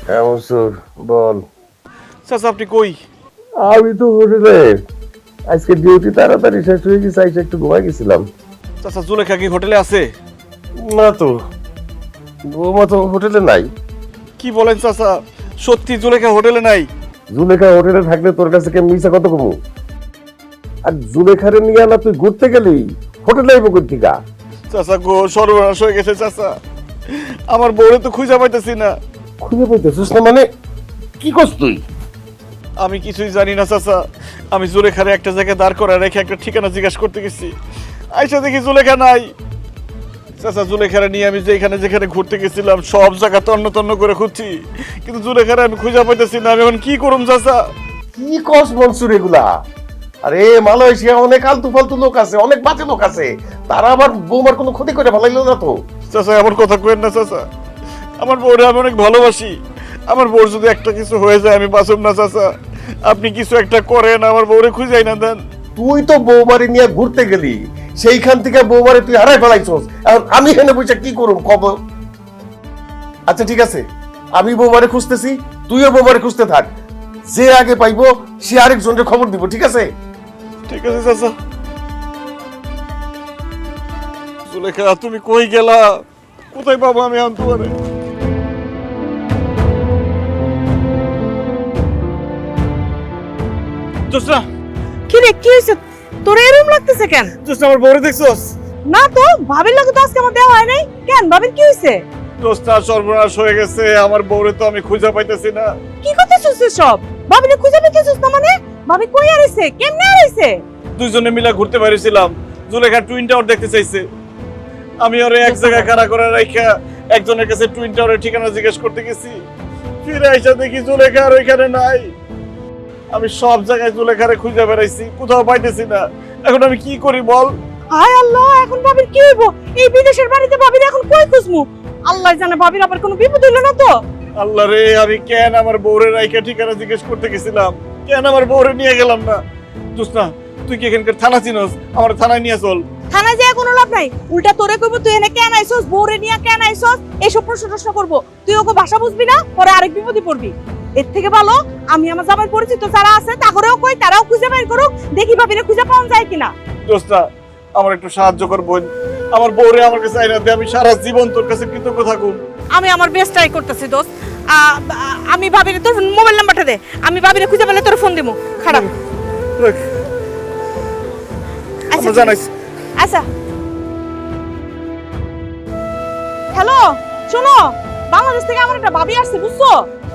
হ্যাঁ মনসুর বল। চাচা আপনি কই? আমি তো হোটেলে, আজকে ডিউটি তাড়াতাড়ি শেষ হয়ে গেছে, আইসা একটু ঘুমাই গেছিলাম। চাচা জুলেখা কি হোটেলে আছে? না তো, বৌমা তো হোটেলে নাই। কি বলেন চাচা, সত্যি জুলেখা হোটেলে নাই? জুলেখা হোটেলে থাকলে তোর কাছে কে মিশা কত কমু? আর জুলেখারে নিয়ে না তুই ঘুরতে গেলি, হোটেলে আইব কর্তিকা। চাচা গো, সর্বনাশ হয়ে গেছে চাচা, আমার বউরে তো খুঁজে পাইতেছি না। খুঁজে পাইতেছিস না মানে? কি করছ তুই? আমি কিছুই জানি না চাচা, আমি জুলেখারে একটা জায়গায় দাঁড় করা রেখে একটা ঠিকানা জিজ্ঞাসা করতে গেছি, আইসা দেখি জুলেখা নাই। চাচা জুলেখারে নিয়ে আমি যেখানে ঘুরতে গেছিলাম সব জায়গা তন্ন তন্ন করে খুঁজছি, কিন্তু জুলেখারে আমি খুঁজে পাইতেছি না। আমি এখন কি করুম চাচা? কি কস মনসুর এগুলা? আরে মালয়েশিয়া অনেক আলতু ফালতু লোক আছে, অনেক বাজে লোক আছে, তারা আবার বৌমার কোনো ক্ষতি করে ফেলাইলো না তো। চাচা আমার কথা কইেন না চাচা, আমার বউরে আমি অনেক ভালোবাসি, আমার বউর যদি একটা কিছু হয়ে যায় আমি বাঁচব না চাচা। আপনি কিছু একটা করেন, আমার বউরে খুঁজাই না দেন। তুই তো বৌমারে নিয়ে ঘুরতে গেলি, সেইখান থেকে বৌমারে তুই হারাই ফেলাইছস। এখন আমি এখানে বসে কি করুম খবর? আচ্ছা ঠিক আছে, আমি বৌমারে খুঁজতেছি, তুইও বৌমারে খুঁজতে থাক। যে আগে পাইবো সে আরেকজনের খবর দিব, ঠিক আছে? ঠিক আছে চাচা। জুলেখা তুমি কই গেলা? কোথায় পাবো আমি এখন তোমারে? জোসনা, কি রে, কি হইছে তোর? এরকম লাগতেছে কেন? জোসনা আমার বউরে দেখছস? না তো, ভাবির লাগে তো আজকে আমার দেওয়া হয় নাই। কেন, ভাবির কি হইছে? জোসনা সর্বনাশ হয়ে গেছে, আমার বউরে তো আমি খুঁজে পাইতেছি না। কি করতেছিস সব? ভাবিরে খুঁজে পেতেছিস না মানে? ভাবি কই আইছে, কেমনে আইছে? দুইজনে মিলে ঘুরতে বাইরেছিলাম, জুলেখা টুইন টাওয়ার দেখতে চাইছে, আমি ওরে এক জায়গায় খাড়া করে রাইখা একজনের কাছে টুইন টাওয়ারের ঠিকানা জিজ্ঞেস করতে গেছি, ফিরে আইসা দেখি জুলেখা আর ওইখানে নাই। আমি সব জায়গায় জুলেখারে খুঁজে বেড়াইছি, কোথাও পাইতেছি না। এখন আমি কি করি বল? হায় আল্লাহ, এখন ভাবির কি হইব? এই বিদেশের বাড়িতে ভাবির এখন কই খুঁজমু? আল্লাহ জানে ভাবির আবার কোনো বিপদ হইল না তো? আল্লাহ রে, আমি কেন আমার বউরে রাইখা ঠিকানা জিজ্ঞেস করতে গেছিলাম, কেন আমার বউরে নিয়ে গেলাম না? জোসনা তুই কি এখানকার থানা চিনস? আমার থানায় নিয়ে চল। থানায় যায় কোনো লাভ নাই, উল্টা তোরে কইব তুই এনে কেন আইছস, বউরে নিয়া কেন আইছস, এইসব প্রশ্ন করব। তুই ওকে ভাষা বুঝবি না, পরে আরেক বিপদে পড়বি। এর থেকে ভালো আমি আমার জামাই পরিচিত যারা আছে তাগরেও কই, তারাও খুঁজে বের করুক, দেখি ভাবিরে খুঁজে পাওয়া যায় কিনা। দোস্তা আমার একটু সাহায্য কর বোন, আমার বউরে আমার কাছে আইনা দে, আমি সারা জীবন তোর কাছে কৃতজ্ঞ থাকুম। আমি আমার বেস্ট ট্রাই করতেছি দোস্ত। আমি ভাবিরে, তোর মোবাইল নাম্বারটা দে, আমি ভাবিরে খুঁজে পেলে তোর ফোন দিমু। খারাপ দেখ, আচ্ছা আমরা জানাইছি। আচ্ছা, হ্যালো, শোনো, বাংলাদেশ থেকে আমার একটা ভাবি আসছে, বুঝছো?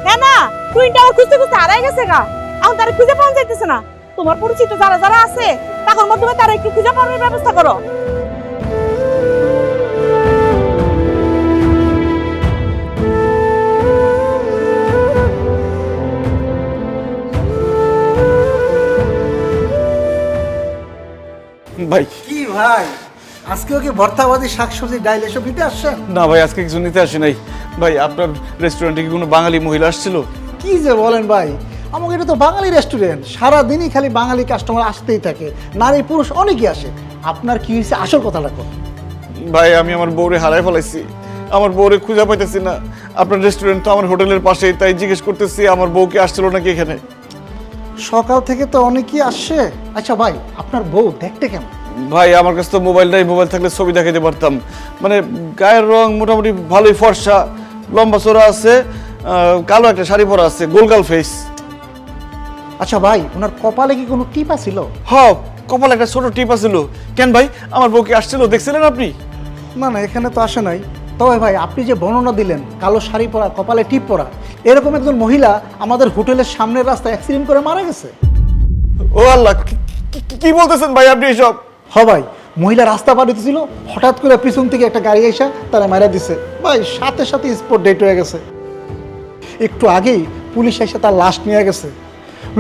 হ্যাঁ না, টুইন টাওয়ার খুঁজতে খুঁজতে হারাই গেছে গা, এখন তারা খুঁজে পাওয়া যাইতেছে না। তোমার পরিচিত যারা যারা আছে তাদের মাধ্যমে তারা একটু খুঁজে পাওয়ার ব্যবস্থা করো। ভাই কি ভাই, আজকেও কি ভর্তাবাদী শাকসবজি ডাইল এসব নিতে আসছেন? না ভাই, আজকে কিছু নিতে আসি নাই। ভাই আপনার রেস্টুরেন্টে কি কোনো বাঙালি মহিলা আসছিল? কি যে বলেন ভাই, আমাকে এটা তো বাঙালি রেস্টুরেন্ট, সারাদিনই খালি বাঙালি কাস্টমার আসতেই থাকে, নারী পুরুষ অনেকেই আসে। আপনার কি হয়েছে আসল কথাটা কোন? ভাই আমি আমার বউরে হারাই ফেলাইছি, আমার বউরে খুঁজে পাইতেছি না। আপনার রেস্টুরেন্ট তো আমার হোটেলের পাশেই, তাই জিজ্ঞেস করতেছি আমার বউকে আসছিল নাকি এখানে। সকাল থেকে তো অনেকেই আসছে। আচ্ছা ভাই, আপনার বউ দেখতে কেমন? ভাই আমার কাছে তো মোবাইল নাই, মোবাইল থাকলে ছবি দেখাতে পারতাম। মানে গায়ের রং মোটামুটি ভালোই ফর্সা, লম্বা চড়া আছে, কালো একটা শাড়ি পরা আছে, গোলগাল ফেস। আচ্ছা ভাই, ওনার কপালে কি কোনো টিপা ছিল? হ, কপালে একটা ছোট টিপ আছিল। কেন ভাই, আমার বউকে আসছিল দেখছিলেন আপনি? না না, এখানে তো আসে নাই। তবে ভাই, আপনি যে বর্ণনা দিলেন কালো শাড়ি পরা, কপালে টিপ পরা, এরকম একজন মহিলা আমাদের হোটেলের সামনের রাস্তায় অ্যাক্সিডেন্ট করে মারা গেছে। ও আল্লাহ, কি বলতেছেন ভাই আপনি এসব? হ ভাই, মহিলা রাস্তা পার হইতেছিল, হঠাৎ করে পিছন থেকে একটা গাড়ি এসে তারা মারা দিছে ভাই, সাথে সাথে স্পট ডেট হয়ে গেছে। একটু আগেই পুলিশ এসে তার লাশ নিয়ে গেছে।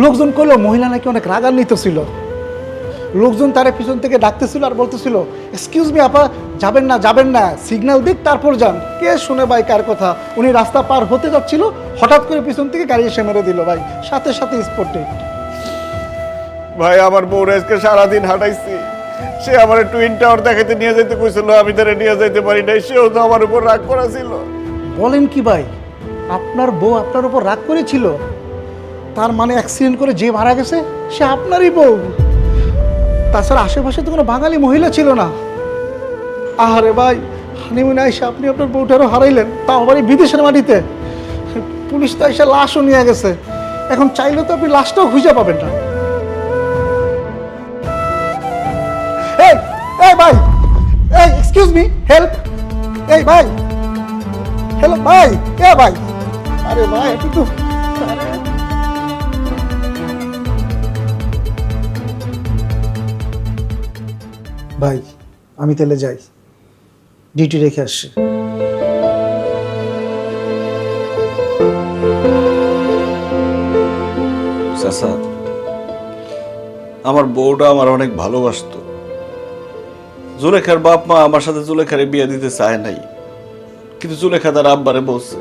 লোকজন কইলো মহিলা নাকি অনেক রাগান্বিত ছিল। লোকজন তারা পিছন থেকে ডাকতেছিল আর বলতেছিল, এক্সকিউজ মি আপা, যাবেন না যাবেন না, সিগন্যাল দিক তারপর যান। কে শুনে ভাই কার কথা? উনি রাস্তা পার হতে যাচ্ছিল, হঠাৎ করে পিছন থেকে গাড়ি এসে মেরে দিল ভাই, সাথে সাথে স্পট ডেট। ভাই আমার বউ আজকে সারাদিন হাঁটাইছি, সে আমার টুইন টাওয়ার দেখাতে নিয়ে যেতে কইছিল, আমি তারে নিয়ে যাইতে পারি নাই, সেও তো আমার উপর রাগ করা ছিল। বলেন কি ভাই? আপনার বউ আপনার উপর রাগ করেছিল, তার মানে অ্যাক্সিডেন্ট করে যে মারা গেছে সে আপনারই বউ। তাছাড়া আশেপাশে তো কোনো বাঙালি মহিলা ছিল না। আহারে ভাই, হানিমুনে এসে আপনি আপনার বউটারও হারাইলেন, তাও আবার এই বিদেশের মাটিতে। পুলিশ তো এসে লাশও নিয়ে গেছে, এখন চাইলে তো আপনি লাশটাও খুঁজে পাবেন না। এই এই ভাই, এই এক্সকিউজ মি, হেল্প, এই ভাই, হ্যালো ভাই, এ ভাই, আরে ভাই আপনি তো, ভাই আমি তাহলে যাই, ডিউটি রেখে আসছি। চাচা, আমার বউটা আমার অনেক ভালোবাসতো। জুলেখার বাপ মা আমার সাথে জুলেখারে বিয়ে দিতে চায় নাই, কিন্তু জুলেখা তার আব্বারে বলছে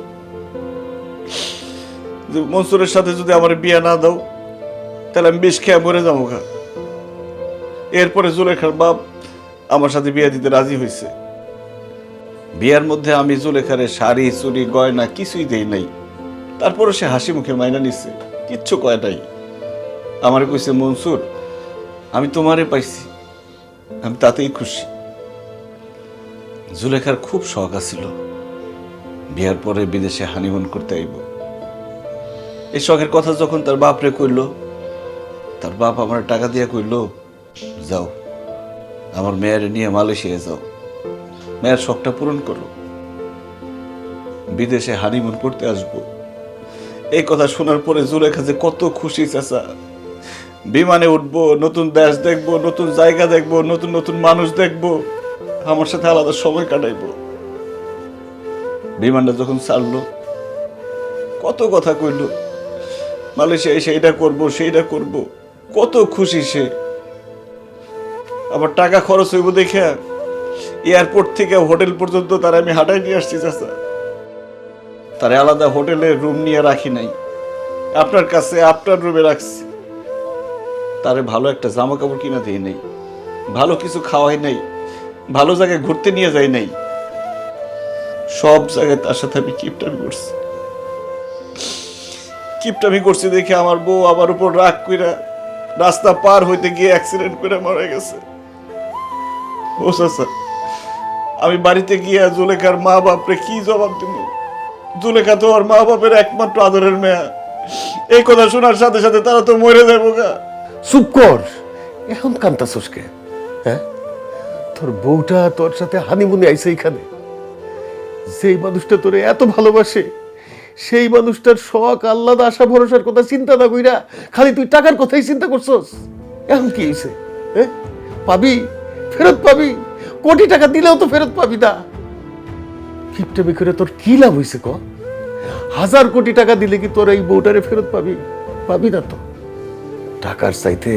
যে মনসুরের সাথে যদি আমার বিয়ে না দাও তাহলে আমি বিষ খেয়ে মরে যাবো। এরপরে জুলেখার বাপ আমার সাথে বিয়ে দিতে রাজি হয়েছে। বিয়ার মধ্যে আমি জুলেখারে শাড়ি চুড়ি গয়না কিছুই দেই নাই, তারপরে সে হাসি মুখে মাইনা নিচ্ছে, কিচ্ছু কয় নাই। আমারে কইছে মনসুর আমি তোমারে পাইছি, আমি তাতেই খুশি। জুলেখার খুব শখ আছিল বিয়ার পরে বিদেশে হানিমুন করতে আইব। এই শখের কথা যখন তার বাপরে কইল, তার বাপ আমার টাকা দিয়া কইল, যাও আমার মেয়ের নিয়ে মালয়েশিয়া যাও, মেয়ের শখটা পূরণ করো, বিদেশে হানিমুন করতে আসবো। এই কথা শোনার পরে জুলেখা যে কত খুশি চাচা। বিমানে উঠবো, নতুন দেশ দেখবো, নতুন জায়গা দেখবো, নতুন নতুন মানুষ দেখবো, আমার সাথে আলাদা সময় কাটাইবো। বিমানটা যখন ছাড়লো কত কথা কইল, মালয়েশিয়া এসে এটা করবো সেইটা করবো, কত খুশি সে। আবার টাকা খরচ হইব দেখে এয়ারপোর্ট থেকে হোটেল পর্যন্ত তারা আমি হাঁটাই নিয়ে আসছি চাচা। তারে আলাদা হোটেলে রুম নিয়ে রাখি নাই, আপনার কাছে আপনার রুমে রাখছি। তারে ভালো একটা জামা কাপড় কিনা দিই নাই, ভালো কিছু খাওয়াই নাই, ভালো জায়গায় ঘুরতে নিয়ে যাই নাই। সব জায়গায় তার সাথে আমি কিপটামি করছি। কিপটামি করছি দেখে আমার বউ আমার উপর রাগ কইরা রাস্তা পার হইতে গিয়ে অ্যাক্সিডেন্ট করে মারা গেছে। ও চাচা, আমি বাড়িতে গিয়ে জুলেখার মা বাপরে কি জবাব দিব? জুলেখা তো ওর মা বাপের একমাত্র আদরের মেয়া। এই কথা শোনার সাথে সাথে তারা তো মরে যাবো গা। চুপ কর, এখন কান্তাছস কে? হ্যাঁ, তোর বউটা তোর সাথে হানিমুনে আইছে এখানে। যেই মানুষটা তোরে এত ভালোবাসে, সেই মানুষটার শখ আল্লাহ আশা ভরসার কথা চিন্তা না কইরা খালি তুই টাকার কথাই চিন্তা করছস। এখন কি হয়েছে? হ্যাঁ, পাবি, ফেরত পাবি, কোটি টাকা দিলেও তো ফেরত পাবি না। কিপটামি করে তোর কি লাভ হয়েছে ক? 1000 কোটি টাকা দিলে কি তোর এই বউটারে ফেরত পাবি? পাবি না তো। টাকার চাইতে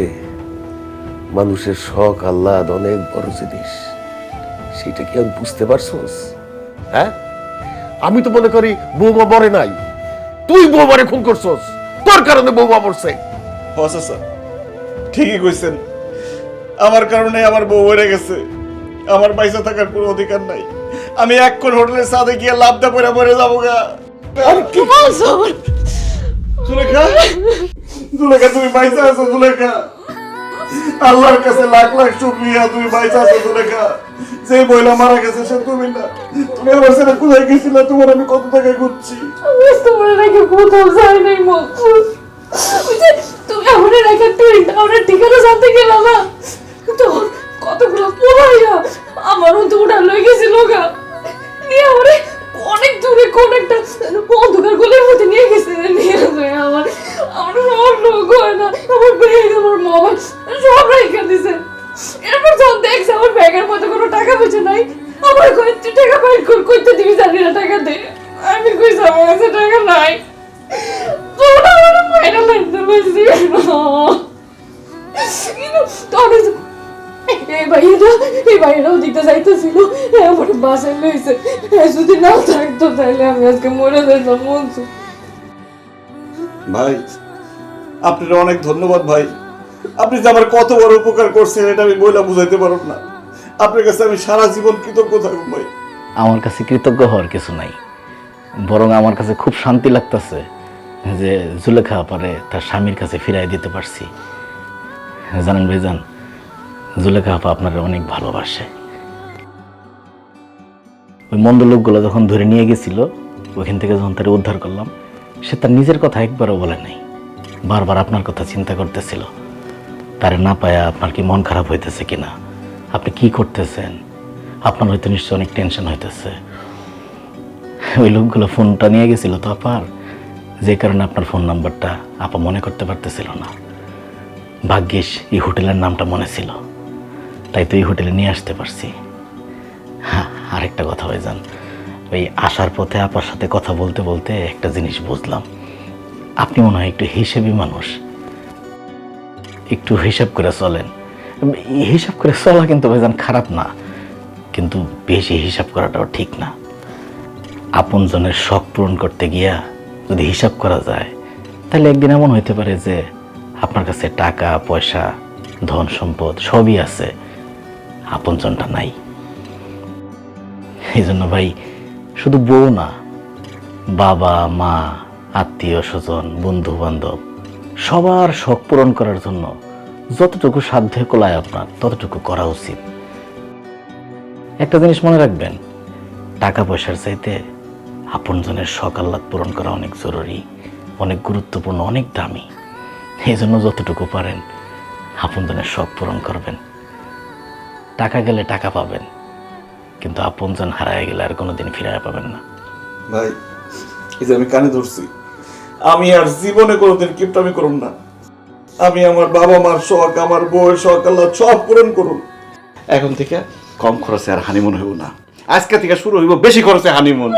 মানুষের শখ আহ্লাদ অনেক বড় জিনিস, সেটা কি আমি বুঝতে পারছস? হ্যাঁ, আমি তো মনে করি বৌমা মরে নাই, তুই বৌমারে খুন করছস, তোর কারণে বৌমা মরছে। স্যার ঠিকই কইছেন, আমার কারণে আমার বউ মরে গেছে, আমার পয়সা থাকার কোনো অধিকার নাই। আমি এক কোন হোটেলের সাথে গিয়ে লাভটা করে মরে যাবো গা। জুলেখা, জুলেখা তুমি পয়সা আছো জুলেখা, আল্লাহর কাছে লাখ লাখ শুকরিয়া, তুমি পয়সা আছো জুলেখা। যে মহিলা মারা গেছে সে তুমি না। তুমি আমার ছেলে কোথায় গেছিলে? তোমার আমি কত টাকায় খুঁজছি। তোমার নাকি কোথাও যাই নাই মনসুর। তুমি আমার রেখে তুই আমার ঠিকানা জানতে গেলাম না, তখন কতগুলো পোলাইয়া আমার তো উঠা লই গেছিল গা, নিয়ে আমারে অনেক দূরে কোন একটা অন্ধকার গলির মধ্যে নিয়ে গেছে। নিয়ে যায় আমার আমার সব লোক হয় না, আমার ব্যাগ আমার মোবাইল সব রেখে দিছে। এরপর যখন দেখছে আমার ব্যাগের মধ্যে কোনো টাকা পয়সা নাই, আমার কই তুই টাকা বাইর কর, কইতে দিবি জানি না, টাকা দে। আমি কইছি আমার কাছে টাকা নাই। তোরা আমার মাইনা লাগতে বলছি এই ভাইয়েরাও দিতে যাইতেছিল, আমার বাসায় লইছে। যদি না থাকতো তাহলে আমি আজকে মরে যেতাম মনসুর। ভাই আপনার অনেক ধন্যবাদ ভাই, আপনি যে আমার কত বড় উপকার করছেন এটা আমি বইলা বুঝাইতে পারব না। আপনার কাছে আমি সারা জীবন কৃতজ্ঞ থাকব ভাই। আমার কাছে কৃতজ্ঞ হওয়ার কিছু নাই। বরং আমার কাছে খুব শান্তি লাগতেছে যে জুলেখা আপারে তার স্বামীর কাছে ফিরাই দিতে পারছি। জানেন ভাইজান, জুলেখা আপা আপনারা অনেক ভালোবাসে। ওই মন্দ লোকগুলো যখন ধরে নিয়ে গেছিল, ওইখান থেকে যখন তারা উদ্ধার করলাম, সে তার নিজের কথা একবারও বলে নাই, বারবার আপনার কথা চিন্তা করতেছিল। তারে না পায়া আপনার কি মন খারাপ হইতেছে কিনা, আপনি কি করতেছেন, আপনার হয়তো নিশ্চয় অনেক টেনশন হইতেছে। ওই লোকগুলো ফোনটা নিয়ে গেছিল তো আপার, যে কারণে আপনার ফোন নাম্বারটা আপা মনে করতে পারতেছিল না। ভাগ্যিস এই হোটেলের নামটা মনে ছিল, তাই তো এই হোটেলে নিয়ে আসতে পারছি। হ্যাঁ, আরেকটা কথা ভাইজান, ওই আসার পথে আপার সাথে কথা বলতে বলতে একটা জিনিস বুঝলাম, আপনি মনে হয় একটু হিসেবি মানুষ, একটু হিসাব করে চলেন। হিসাব করে চলা কিন্তু ভাইজান খারাপ না, কিন্তু বেশি হিসাব করাটাও ঠিক না। আপনজনের শখ পূরণ করতে গিয়া যদি হিসাব করা যায়, তাহলে একদিন এমন হইতে পারে যে আপনার কাছে টাকা পয়সা ধন সম্পদ সবই আছে, আপনজনটা নাই। এই জন্য ভাই, শুধু বউ না, বাবা মা আত্মীয় স্বজন বন্ধু বান্ধব সবার শখ পূরণ করার জন্য যতটুকু সাধ্য কোলায় আপনার ততটুকু করা উচিত। একটা জিনিস মনে রাখবেন, টাকা পয়সার চাইতে আপনজনের শখ আহ্লাদ পূরণ করা অনেক জরুরি, অনেক গুরুত্বপূর্ণ, অনেক দামি। এই জন্য যতটুকু পারেন আপনজনের শখ পূরণ করবেন। টাকা গেলে টাকা পাবেন, কিন্তু আপনজন হারায় গেলে আর কোনোদিন ফিরে পাবেন না। ভাই, এই যে আমি কানে ধরছি, আমি আর জীবনে কোনোদিন কিপটামি করুন না। আমি আমার বাবা মার শখ, আমার বউয়ের শখ আল্লাহ সব পূরণ করুন। এখন থেকে কম খরচে আর হানিমুন হইব না, আজকে থেকে শুরু হইব বেশি খরচে হানিমুন।